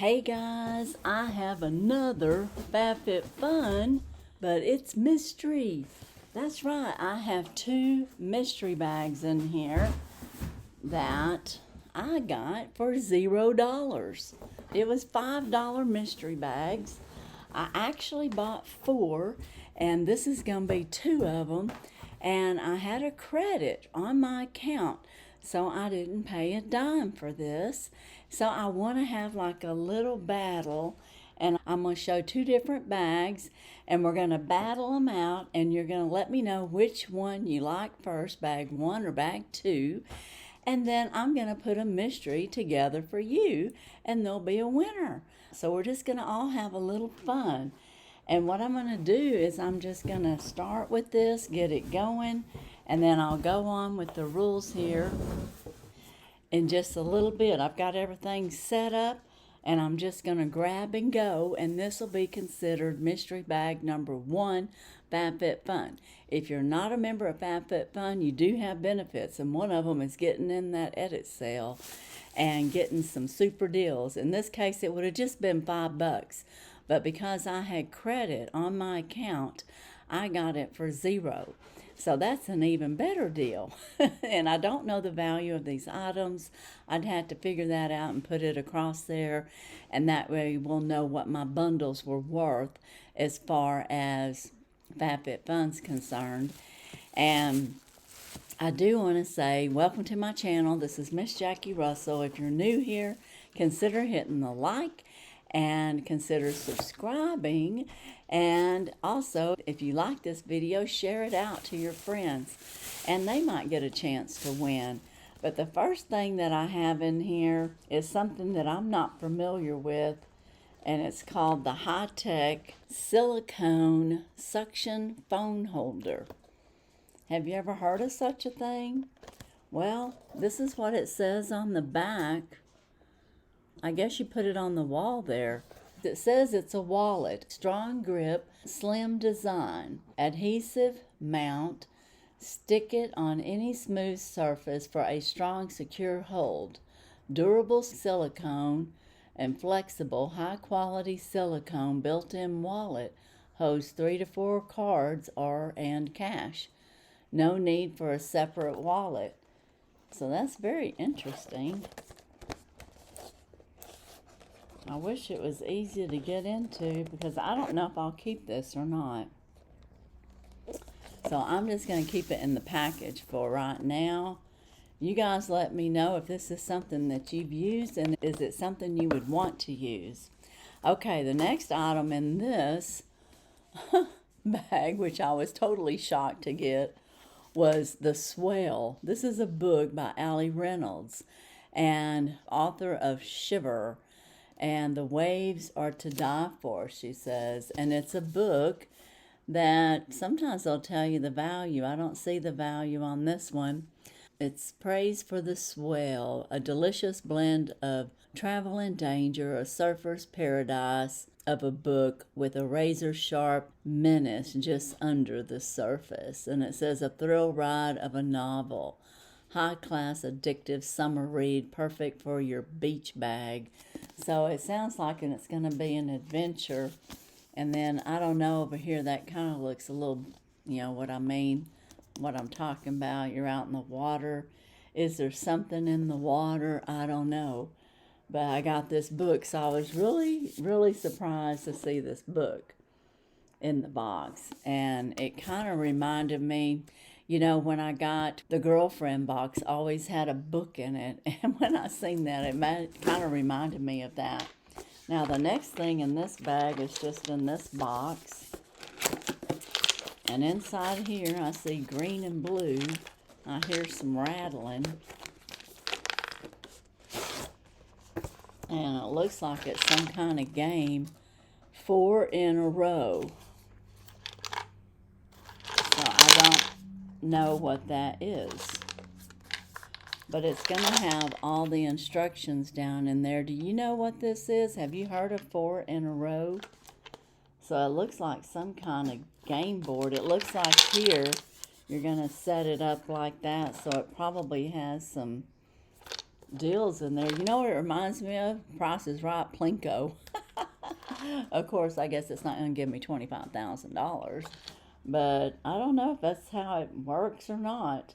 Hey guys, I have another FabFitFun, but it's mystery. That's right, I have two mystery bags in here that I got for $0. It was $5 mystery bags. I actually bought four, and this is going to be two of them. And I had a credit on my account, so I didn't pay a dime for this. So I want to have like a little battle, and I'm going to show two different bags, and we're going to battle them out, and you're going to let me know which one you like first, bag one or bag two. And then I'm going to put a mystery together for you, and there'll be a winner. So we're just going to all have a little fun. And what I'm going to do is I'm just going to start with this, get it going, and then I'll go on with the rules here in just a little bit. I've got everything set up, and I'm just going to grab and go, and this will be considered mystery bag number one, FabFitFun. If you're not a member of FabFitFun, you do have benefits, and one of them is getting in that edit sale and getting some super deals. In this case, it would have just been $5. But because I had credit on my account, I got it for $0. So that's an even better deal. And I don't know the value of these items. I'd have to figure that out and put it across there. And that way we'll know what my bundles were worth as far as FabFitFun's concerned. And I do want to say, welcome to my channel. This is Miss Jackie Russell. If you're new here, consider hitting the like and consider subscribing. And also, if you like this video, share it out to your friends, and they might get a chance to win. But the first thing that I have in here is something that I'm not familiar with, and it's called the high-tech silicone suction phone holder. Have you ever heard of such a thing? Well, this is what it says on the back. I guess you put it on the wall there. It says it's a wallet, strong grip, slim design, adhesive mount, stick it on any smooth surface for a strong, secure hold, durable silicone and flexible, high-quality silicone built-in wallet, holds 3 to 4 cards and cash. No need for a separate wallet. So that's very interesting. I wish it was easy to get into, because I don't know if I'll keep this or not. So I'm just going to keep it in the package for right now. You guys let me know if this is something that you've used, and is it something you would want to use. Okay, the next item in this bag, which I was totally shocked to get, was The Swell. This is a book by Allie Reynolds, and author of Shiver. And the waves are to die for, she says. And it's a book that sometimes they'll tell you the value. I don't see the value on this one. It's praise for the swell, a delicious blend of travel and danger, a surfer's paradise of a book with a razor-sharp menace just under the surface. And it says a thrill ride of a novel. High-class, addictive summer read, perfect for your beach bag. So it sounds like it's going to be an adventure. And then, I don't know, over here, that kind of looks a little, you know what I mean, what I'm talking about. You're out in the water. Is there something in the water? I don't know. But I got this book, so I was really, really surprised to see this book in the box. And it kind of reminded me, you know, when I got the girlfriend box, always had a book in it. And when I seen that, it kind of reminded me of that. Now, the next thing in this bag is just in this box. And inside here, I see green and blue. I hear some rattling. And it looks like it's some kind of game. 4 in a row. So I don't know what that is, but it's going to have all the instructions down in there. Do you know what this is? Have you heard of 4 in a row? So it looks like some kind of game board. It looks like here you're going to set it up like that, so it probably has some deals in there. You know what it reminds me of? Price is Right, Plinko. Of course, I guess it's not going to give me $25,000, but I don't know if that's how it works or not.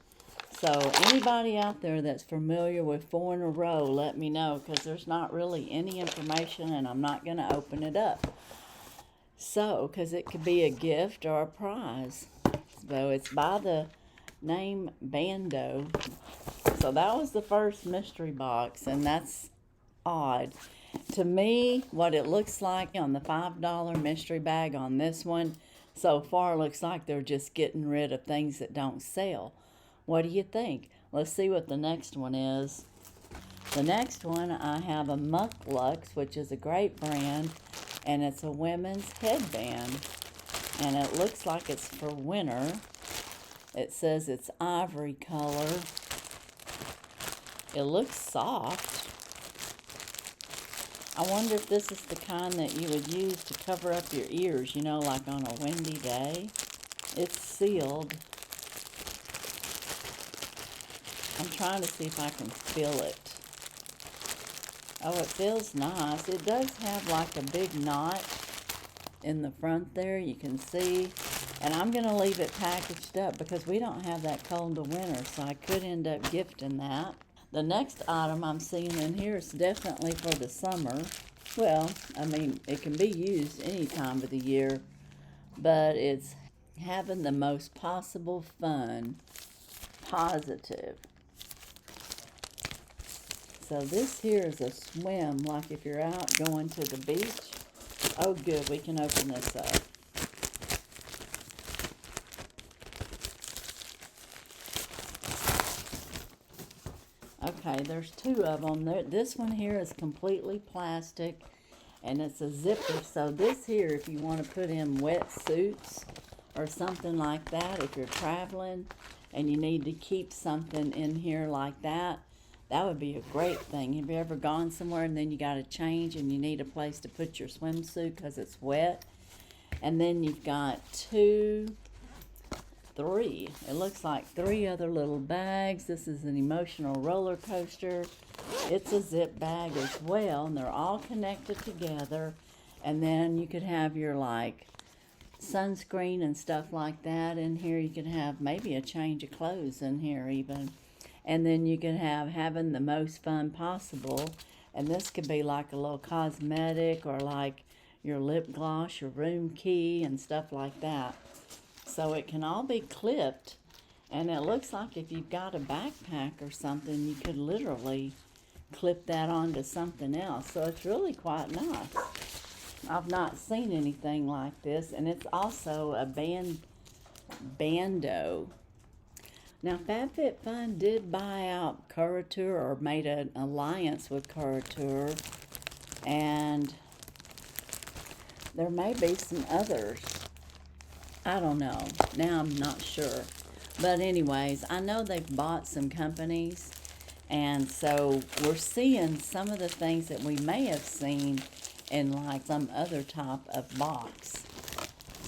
So anybody out there that's familiar with 4 in a row, let me know, because there's not really any information and I'm not going to open it up. So, because it could be a gift or a prize. So it's by the name Bando. So that was the first mystery box, and that's odd. To me, what it looks like on the $5 mystery bag on this one, so far looks like they're just getting rid of things that don't sell. What do you think? Let's see what the next one is. The next one, I have a Muck Lux, which is a great brand, and it's a women's headband. And it looks like it's for winter. It says it's ivory color. It looks soft. I wonder if this is the kind that you would use to cover up your ears, you know, like on a windy day. It's sealed. I'm trying to see if I can feel it. Oh, it feels nice. It does have like a big knot in the front there, you can see. And I'm going to leave it packaged up because we don't have that cold of winter, so I could end up gifting that. The next item I'm seeing in here is definitely for the summer. Well, I mean, it can be used any time of the year, but it's having the most possible fun. Positive. So this here is a swim, like if you're out going to the beach. Oh, good, we can open this up. Okay, there's 2 of them. This one here is completely plastic, and it's a zipper. So this here, if you want to put in wetsuits or something like that, if you're traveling and you need to keep something in here like that, that would be a great thing. Have you ever gone somewhere and then you got to change and you need a place to put your swimsuit because it's wet? And then you've got 3. It looks like 3 other little bags. This is an emotional roller coaster. It's a zip bag as well, and they're all connected together. And then you could have your like sunscreen and stuff like that in here. You could have maybe a change of clothes in here even. And then you can have having the most fun possible. And this could be like a little cosmetic or like your lip gloss, your room key, and stuff like that. So it can all be clipped. And it looks like if you've got a backpack or something, you could literally clip that onto something else. So it's really quite nice. I've not seen anything like this. And it's also a Bando. Now, FabFitFun did buy out Curateur, or made an alliance with Curateur, and there may be some others. I don't know. Now I'm not sure. But anyways, I know they've bought some companies, and so we're seeing some of the things that we may have seen in like some other type of box.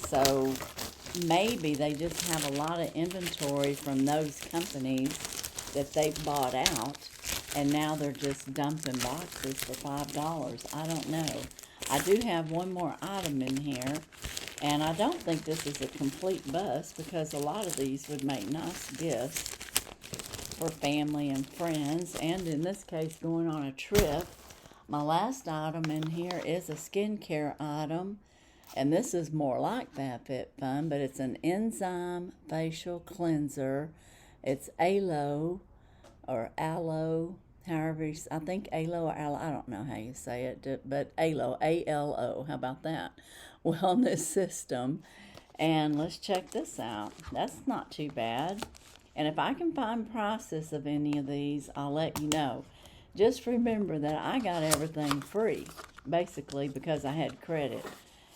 So maybe they just have a lot of inventory from those companies that they've bought out, and now they're just dumping boxes for $5. I don't know. I do have one more item in here, and I don't think this is a complete bust because a lot of these would make nice gifts for family and friends, and in this case going on a trip. My last item in here is a skincare item. And this is more like FabFitFun, but it's an enzyme facial cleanser. It's aloe or aloe, however you, I think aloe or aloe, I don't know how you say it, but aloe, A-L-O, how about that? Wellness system. And let's check this out. That's not too bad. And if I can find prices of any of these, I'll let you know. Just remember that I got everything free, basically, because I had credit.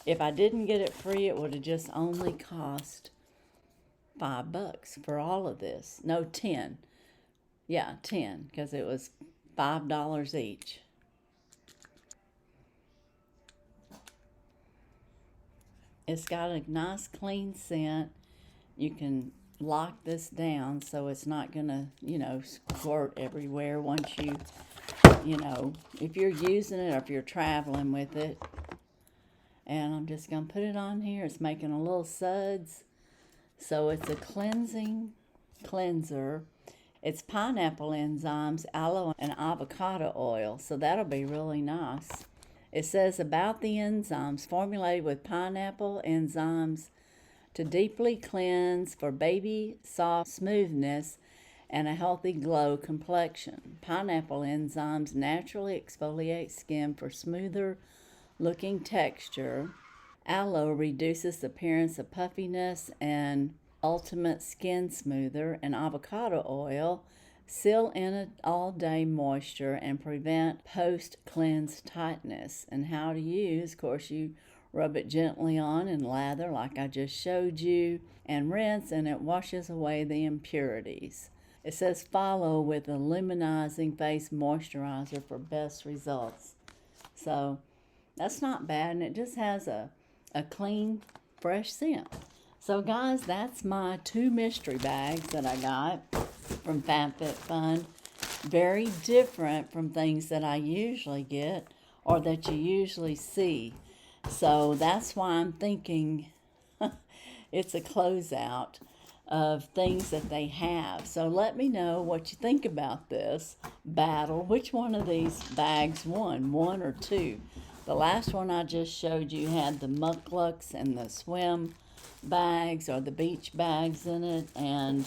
If I didn't get it free, it would have just only cost $5 for all of this. No, 10. Yeah, 10, because it was $5 each. It's got a nice clean scent. You can lock this down so it's not gonna, squirt everywhere once if you're using it or if you're traveling with it. And I'm just gonna put it on here. It's making a little suds. So it's a cleansing cleanser. It's pineapple enzymes, aloe, and avocado oil. So that'll be really nice. It says about the enzymes, formulated with pineapple enzymes to deeply cleanse for baby soft smoothness and a healthy glow complexion. Pineapple enzymes naturally exfoliate skin for smoother looking texture. Aloe reduces the appearance of puffiness and ultimate skin smoother, and avocado oil seal in all-day moisture and prevent post-cleanse tightness. And how to use, of course, you rub it gently on and lather like I just showed you, and rinse, and it washes away the impurities. It says follow with a luminizing face moisturizer for best results. So that's not bad, and it just has a clean, fresh scent. So guys, that's my 2 mystery bags that I got from FabFitFun. Very different from things that I usually get or that you usually see. So that's why I'm thinking it's a closeout of things that they have. So let me know what you think about this battle. Which one of these bags won, 1 or 2? The last one I just showed you had the mucklucks and the swim bags or the beach bags in it, and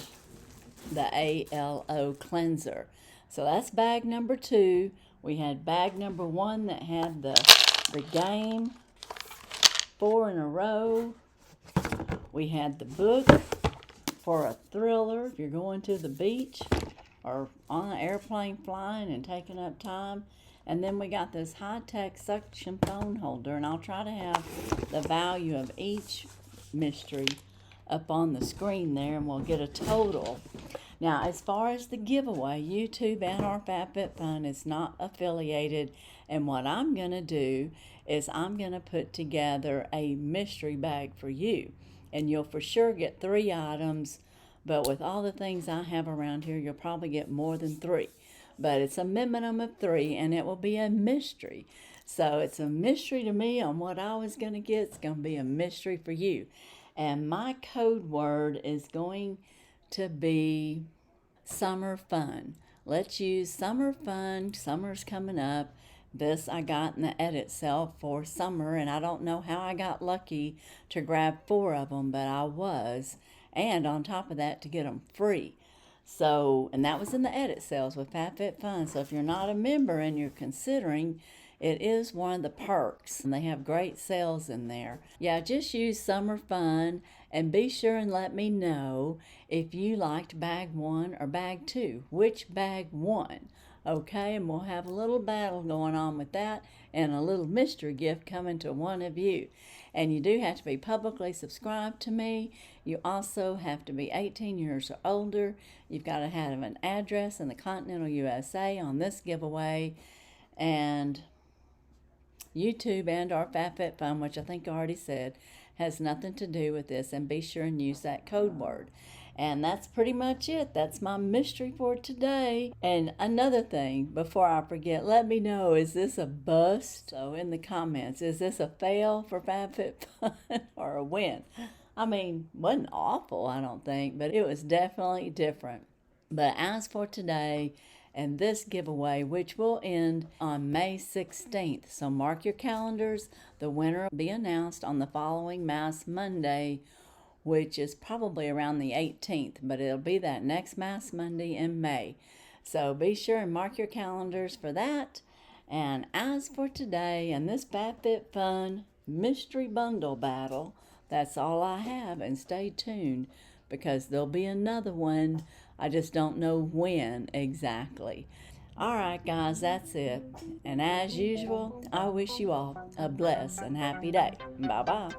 the ALO cleanser. So that's bag number 2. We had bag number 1 that had the game 4 in a row. We had the book for a thriller if you're going to the beach or on an airplane flying and taking up time. And then we got this high-tech suction phone holder, and I'll try to have the value of each mystery up on the screen there, and we'll get a total. Now, as far as the giveaway, YouTube and our FabFitFun is not affiliated, and what I'm going to do is I'm going to put together a mystery bag for you, and you'll for sure get 3 items, but with all the things I have around here, you'll probably get more than 3. But it's a minimum of 3, and it will be a mystery. So it's a mystery to me on what I was going to get. It's going to be a mystery for you. And my code word is going to be summer fun. Let's use summer fun. Summer's coming up. This I got in the edit sale for summer, and I don't know how I got lucky to grab 4 of them, but I was. And on top of that, to get them free. So, and that was in the edit sales with FabFitFun. So if you're not a member and you're considering, it is one of the perks, and they have great sales in there. Yeah, just use Summer Fun, and be sure and let me know if you liked bag 1 or bag 2. Which bag won? Okay, and we'll have a little battle going on with that, and a little mystery gift coming to one of you. And you do have to be publicly subscribed to me. You also have to be 18 years or older. You've got to have an address in the continental USA on this giveaway. And YouTube and our FabFitFun, which I think I already said, has nothing to do with this. And be sure and use that code word. And that's pretty much it. That's my mystery for today. And another thing, before I forget, let me know, is this a bust? So in the comments, is this a fail for FabFitFun or a win? I mean, wasn't awful, I don't think, but it was definitely different. But as for today and this giveaway, which will end on May 16th, so mark your calendars. The winner will be announced on the following Mass Monday, which is probably around the 18th, but it'll be that next Mass Monday in May. So be sure and mark your calendars for that. And as for today and this FabFitFun mystery bundle battle, that's all I have. And stay tuned, because there'll be another one. I just don't know when exactly. All right, guys, that's it. And as usual, I wish you all a blessed and happy day. Bye-bye.